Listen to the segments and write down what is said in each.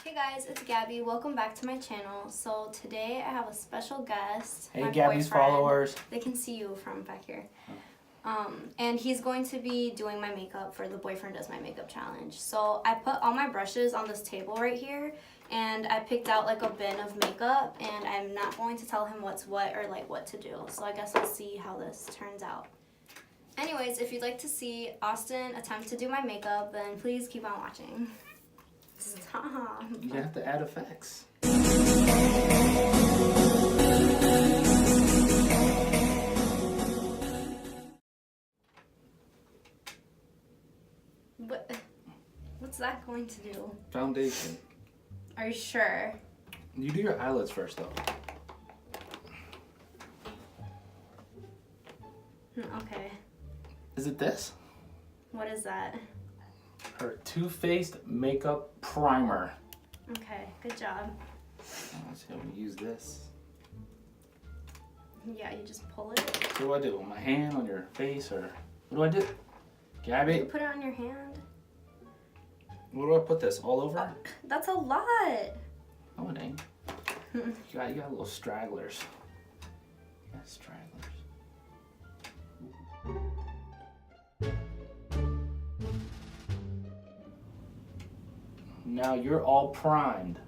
Hey guys, it's Gabby. Welcome back to my channel. So today I have a special guest. Hey Gabby's followers. They can see you from back here. And he's going to be doing my makeup for the Boyfriend Does My Makeup challenge. So I put all my brushes on this table right here, and I picked out like a bin of makeup, and I'm not going to tell him what's what or like what to do. So I guess we'll see how this turns out. Anyways, if you'd like to see Austin attempt to do my makeup, then please keep on watching. Stop. You have to add effects. What's that going to do? Foundation. Are you sure? You do your eyelids first though. Okay. Is it this? What is that? Her Too Faced Makeup Primer. Okay, good job. Let's see how we use this. Yeah, you just pull it. So what do I do? On my hand, on your face, or what do I do? Gabby? You put it on your hand. Where do I put this? All over? That's a lot. No, it ain't. You got little stragglers. You got stragglers. Now you're all primed.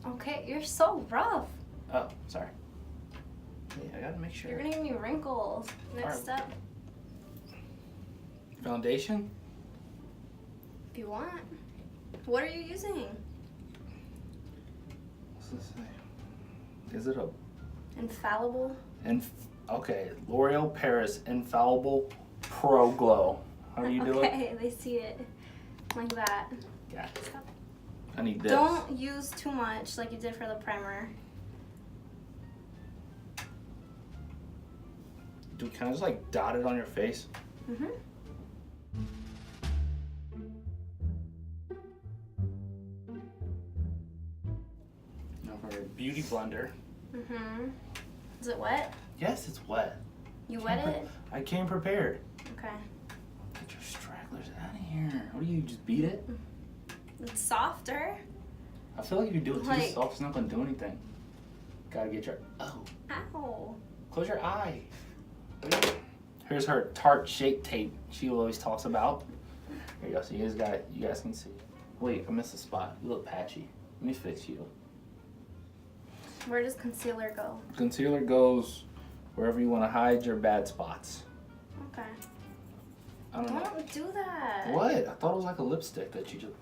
Okay, you're so rough. Oh, sorry. Yeah, I gotta make sure. You're gonna give me wrinkles. Next step. Foundation? If you want. What are you using? What's this say? Is it a... Infallible? Okay, L'Oreal Paris Infallible Pro Glow. How do you do it? Okay, they see it. Like that. Yeah. I need this. Don't use too much like you did for the primer. Can I just like dot it on your face? Mm-hmm. Now for a beauty blender. Mm-hmm. Is it wet? Yes, it's wet. You wet it? I came prepared. Okay. Get your stragglers out of here. What do you just beat it? It's softer. I feel like if you do it too Like... soft, it's not gonna do anything. Gotta get your... Oh. Ow. Close your eye. Here's her Tarte Shape Tape she always talks about. Here you go, so you guys can see. Wait, I missed a spot. You look patchy. Let me fix you. Where does concealer go? Concealer goes wherever you want to hide your bad spots. Okay. I don't know. Don't do that. What? I thought it was like a lipstick that you just...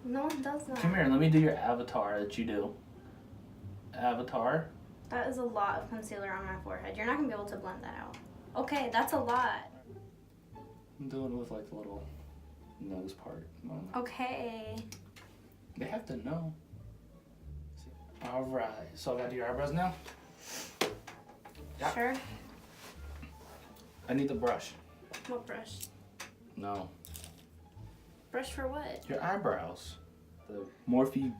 No, it does not. Come here, let me do your avatar that you do. Avatar. That is a lot of concealer on my forehead. You're not going to be able to blend that out. Okay, that's a lot. I'm doing it with like the little nose part. Okay. They have to know. Alright, so I gotta do your eyebrows now? Yeah. Sure. I need the brush. What brush? No. Brush for what? Your eyebrows. The Morphe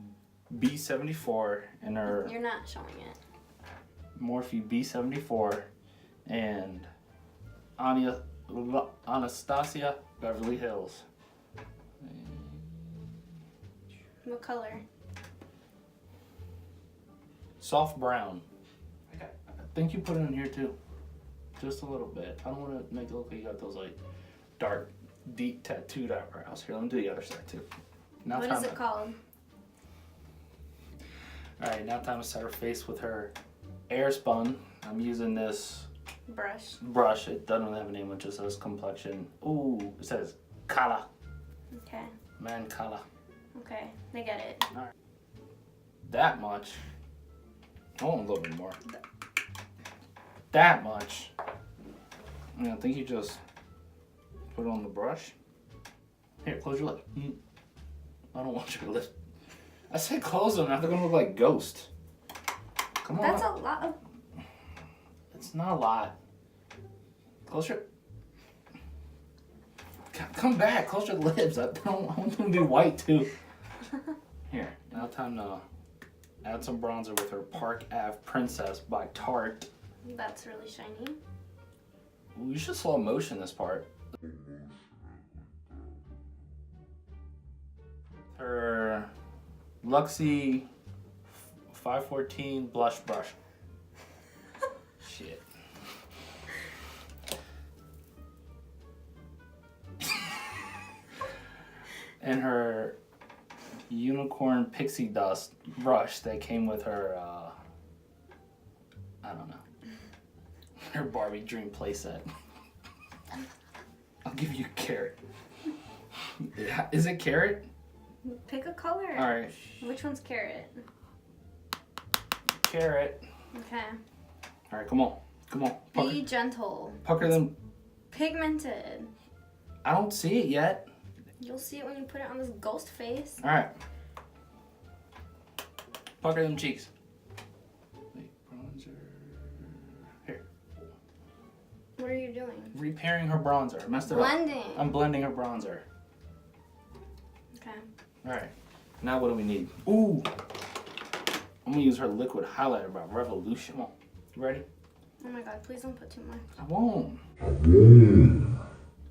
B74 and her... You're not showing it. Morphe B74 and Anastasia Beverly Hills. What color? Soft brown. I think you put it in here too. Just a little bit. I don't want to make it look like you got those like dark, deep tattooed eyebrows. Here, let me do the other side too. Now what is it called? Alright, now time to set her face with her air spun. I'm using this brush. It doesn't have a name, it just says complexion. Ooh, it says color. Okay. Man color. Okay, they get it. Alright. That much. I want a little bit more. That much. I think you just put it on the brush. Here, close your lip. I don't want your lip. I said close them, now they're gonna look like ghosts. Come on. That's a lot of... It's not a lot. Close your... Come back, close your lips. I want them to be white too. Here, now time to add some bronzer with her Park Ave Princess by Tarte. That's really shiny. Ooh, you should slow motion this part. Her Luxie 514 blush brush. Shit. And her unicorn pixie dust brush that came with her, I don't know, her Barbie dream playset. I'll give you a carrot. Is it carrot? Pick a color. All right. Which one's carrot? Carrot. Okay. All right, come on. Come on. Pucker. Be gentle. Pucker them. Pigmented. I don't see it yet. You'll see it when you put it on this ghost face. All right. Pucker them cheeks. Wait, bronzer. Here. What are you doing? Repairing her bronzer. I messed it Blending. up. I'm blending her bronzer. Okay. All right. Now what do we need? Ooh. I'm gonna use her liquid highlighter by Revolution. Come on. You ready? Oh my god, please don't put too much. I won't.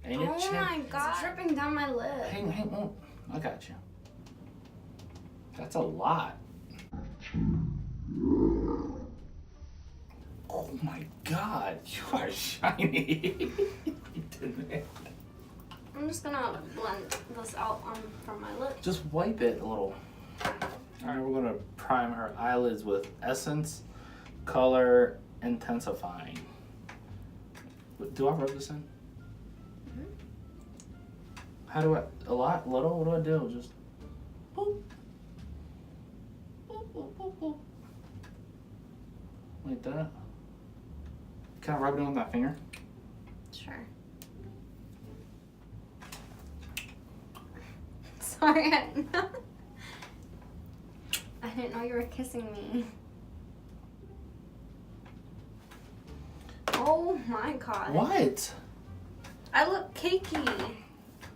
Ain't it, Oh Chip? my god. It's dripping down my lip. Hang on. I got you. That's a lot. Oh my god, you are shiny. I'm just gonna blend this out from my lip. Just wipe it a little. Alright, we're gonna prime her eyelids with Essence Color Intensifying. Do I rub this in? How do I, a lot, little? What do I do? Just boop. Boop, boop, boop, boop. Like that. Can I rub it in with my finger? Sure. Sorry, I didn't know you were kissing me. Oh my god. What? I look cakey.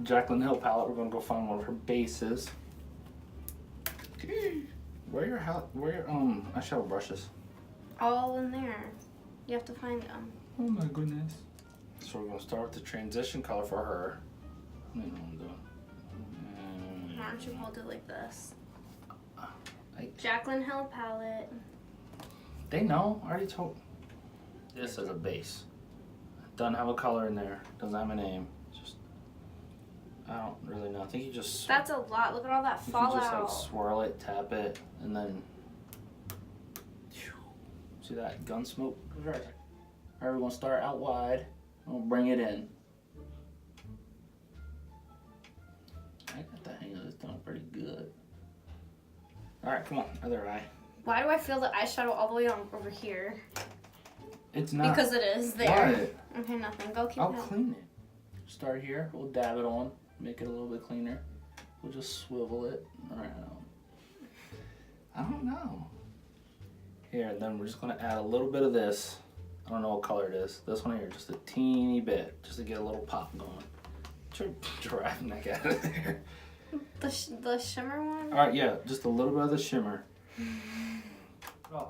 Jaclyn Hill palette, we're gonna go find one of her bases. Where your eyeshadow brushes? All in there. You have to find them. Oh my goodness. So we're gonna start with the transition color for her. I don't know what I'm doing. Why don't you hold it like this? I- Jaclyn Hill palette. They know, I already told. This is a base. Doesn't have a color in there, doesn't have a name. Just, I don't really know. I think you just. That's a lot. Look at all that You just like fallout. swirl it, tap it, and then. See that gun smoke? Alright, we're gonna start out wide. We'll bring it in. I got the hang of this doing pretty good. Alright, come on, other eye. Why do I feel the eyeshadow all the way on over here? It's not. Because it is there. What? Okay, nothing. Go keep I'll going. clean it. Start here. We'll dab it on. Make it a little bit cleaner. We'll just swivel it around. I don't know. Here, then we're just gonna add a little bit of this. I don't know what color it is. This one here, just a teeny bit, just to get a little pop going. Driving that guy out of there. The shimmer one? All right, yeah, just a little bit of the shimmer. Oh.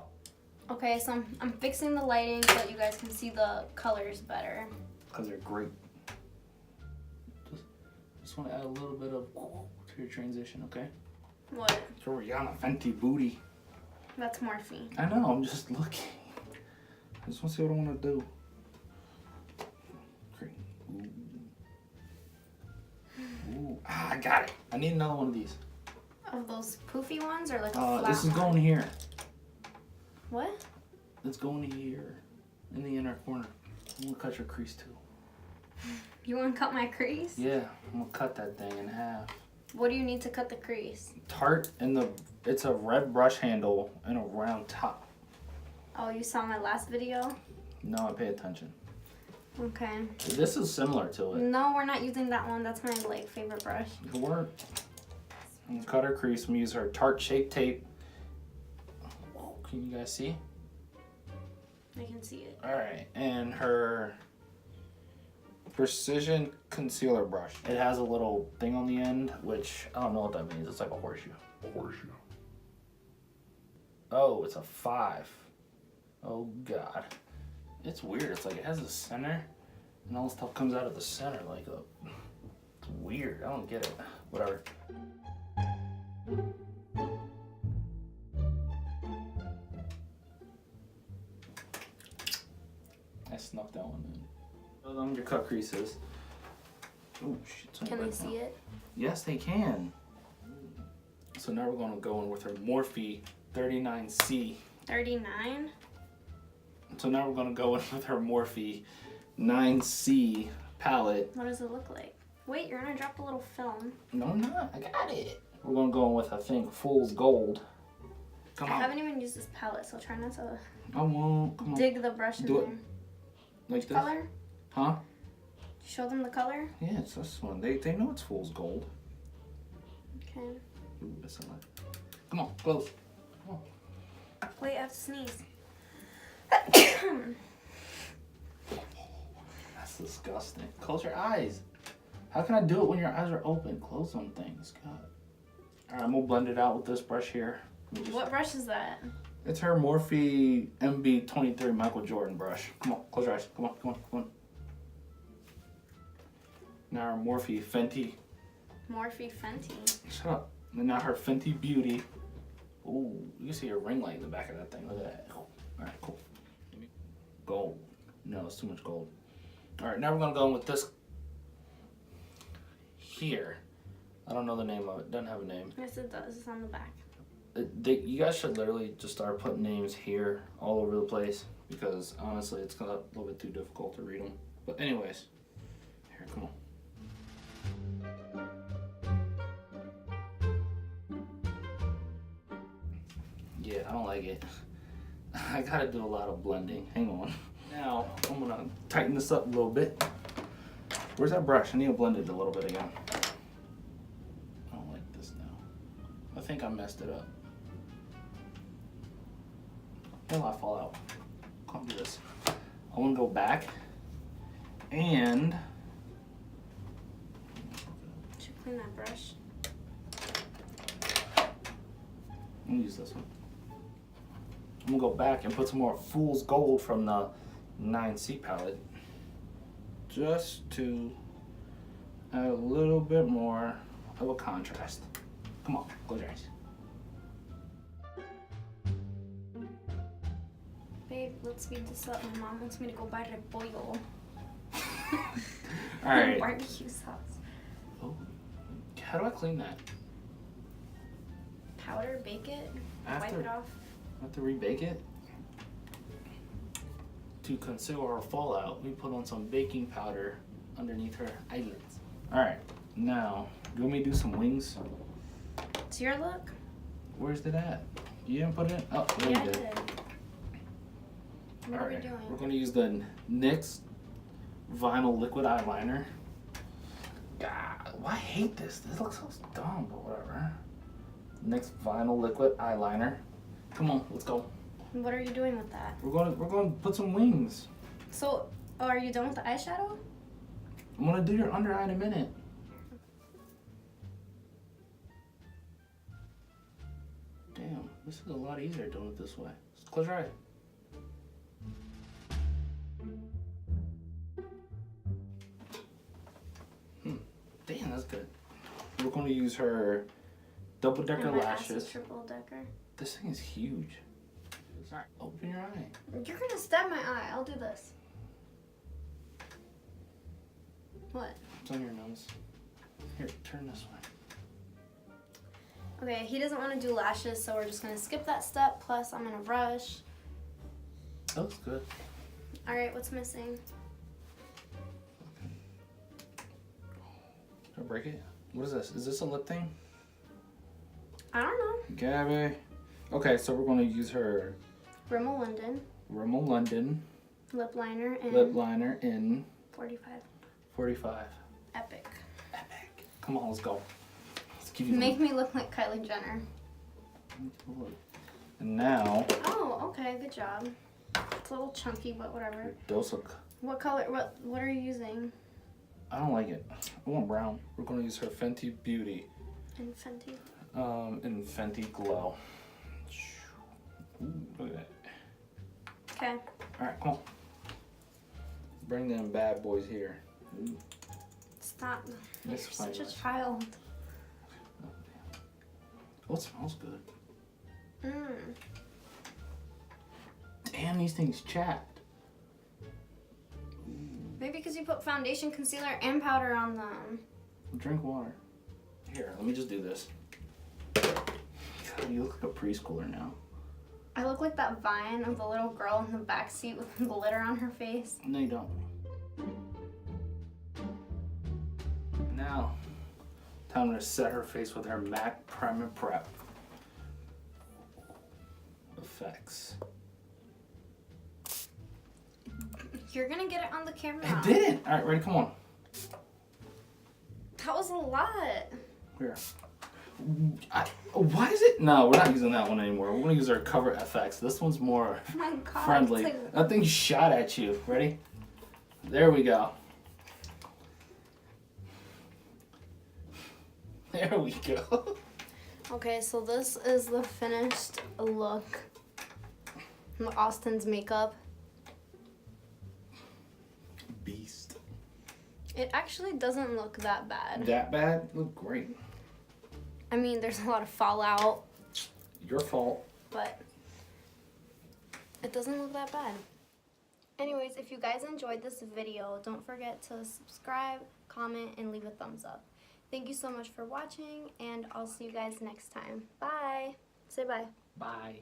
Okay, so I'm fixing the lighting so that you guys can see the colors better. Because they're great. Just want to add a little bit of to your transition, okay? What? It's your Rihanna Fenty booty. That's morphine. I know, I'm just looking. I just want to see what I want to do. Great. Ooh, I got it. I need another one of these. Of those poofy ones or like a flat This is one? going here. What? It's going here in the inner corner. I'm gonna cut your crease too. You want to cut my crease? Yeah, I'm gonna cut that thing in half. What do you need to cut the crease? Tarte and it's a red brush handle and a round top. Oh, you saw my last video? No, I pay attention. Okay. This is similar to it. No, we're not using that one. That's my like favorite brush. Good work. I'm gonna cut her crease. I'm gonna use her Tarte Shape Tape. Can you guys see? I can see it. All right, and her Precision Concealer Brush. It has a little thing on the end, which I don't know what that means. It's like a horseshoe. Oh, it's a 5. Oh God, it's weird. It's like it has a center, and all the stuff comes out of the center like a. It's weird. I don't get it. Whatever. snuck that one in. Well, them your cut creases. Oh shit! Can they see it? Yes, they can. So now we're gonna go in with her Morphe 39C. 39. So now we're gonna go in with her Morphe 9C palette. What does it look like? Wait, you're gonna drop a little film. No, I'm not. I got it. We're gonna go in with, I think, Fool's Gold. Come on. I haven't even used this palette, so try not to I won't. Come on. dig the brush in Do it. there. Like this? Color? Huh? Show them the color. Yeah, it's this one. They know it's Fool's Gold. Okay. Ooh, that's a lot. Come on, close. Come on. Wait, I have to sneeze. That's disgusting. Close your eyes. How can I do it when your eyes are open? Close them things. God. Alright, I'm gonna blend it out with this brush here. What brush is that? It's her Morphe MB23 Michael Jordan brush. Come on, close your eyes. Come on, come on, come on. Now her Morphe Fenty. Morphe Fenty. Shut up. And now her Fenty Beauty. Ooh, you can see her ring light in the back of that thing. Look at that. Alright, cool. Gold. No, it's too much gold. Alright, now we're gonna go in with this here. I don't know the name of it. Doesn't have a name. Yes, it does. It's on the back. You guys should literally just start putting names here all over the place because honestly, it's a little bit too difficult to read them. But anyways, here, come on. Yeah, I don't like it. I gotta do a lot of blending. Hang on. Now, I'm gonna tighten this up a little bit. Where's that brush? I need to blend it a little bit again. I don't like this now. I think I messed it up. It'll not fall out. Can't do this. I wanna go back and Should clean that brush. I'm gonna use this one. I'm gonna go back and put some more Fool's Gold from the 9C palette just to add a little bit more of a contrast. Come on, close your eyes. Babe, let's speed this up. My mom wants me to go buy repollo. Alright. Barbecue sauce. Oh, how do I clean that? Powder, bake it, After- wipe it off. I have to rebake it? To conceal her fallout, we put on some baking powder underneath her eyelids. Alright, now, do you want me to do some wings? It's your look? Where's it at? You didn't put it in? Oh, there Yeah, you I did. did. What are we Alright, doing? we're going to use the NYX Vinyl Liquid Eyeliner. God, why I hate this? This looks so dumb, but whatever. NYX Vinyl Liquid Eyeliner. Come on, let's go. What are you doing with that? We're going to put some wings. So, are you done with the eyeshadow? I'm going to do your under eye in a minute. Damn, this is a lot easier doing it this way. Just close your eye. Damn, that's good. We're going to use her double decker And my ass lashes. is triple decker. This thing is huge. Sorry, open your eye. You're gonna stab my eye. I'll do this. What? It's on your nose. Here, turn this way. Okay, he doesn't want to do lashes, so we're just gonna skip that step. Plus, I'm in a rush. That looks good. All right, what's missing? Did I break it? What is this? Is this a lip thing? I don't know. Gaby. Okay, so we're going to use her Rimmel London Rimmel London lip liner in lip liner in 45. 45. Epic. Epic. Come on, let's go. Let's give you Make me look like Kylie Jenner. And now, Oh, okay, good job. It's a little chunky, but whatever. dose of. What color? What are you using? I don't like it. I want brown. We're going to use her Fenty Beauty In Fenty. in Fenty Glow. Ooh, look at that. Okay. Alright, come on. Bring them bad boys here. Ooh. Stop. You're This is such a nice. child. Oh, it smells good. Mmm. Damn, these things chapped. because you put foundation, concealer, and powder on them. Drink water. Here, let me just do this. God, you look like a preschooler now. I look like that vine of the little girl in the back seat with glitter on her face. No, you don't. Now, time to set her face with her MAC Prime and Prep effects. You're gonna get it on the camera. I didn't. All right, ready? Come on. That was a lot. Here. Why is it? No, we're not using that one anymore. We're gonna use our Cover FX. This one's more Oh my God, friendly. it's like... That thing shot at you. Ready? There we go. There we go. Okay, so this is the finished look. Austin's makeup. Beast. It actually doesn't look that bad. That bad? Look great. I mean, there's a lot of fallout, Your fault. but it doesn't look that bad. Anyways, if you guys enjoyed this video, don't forget to subscribe, comment, and leave a thumbs up. Thank you so much for watching, and I'll see you guys next time. Bye. Say bye. Bye.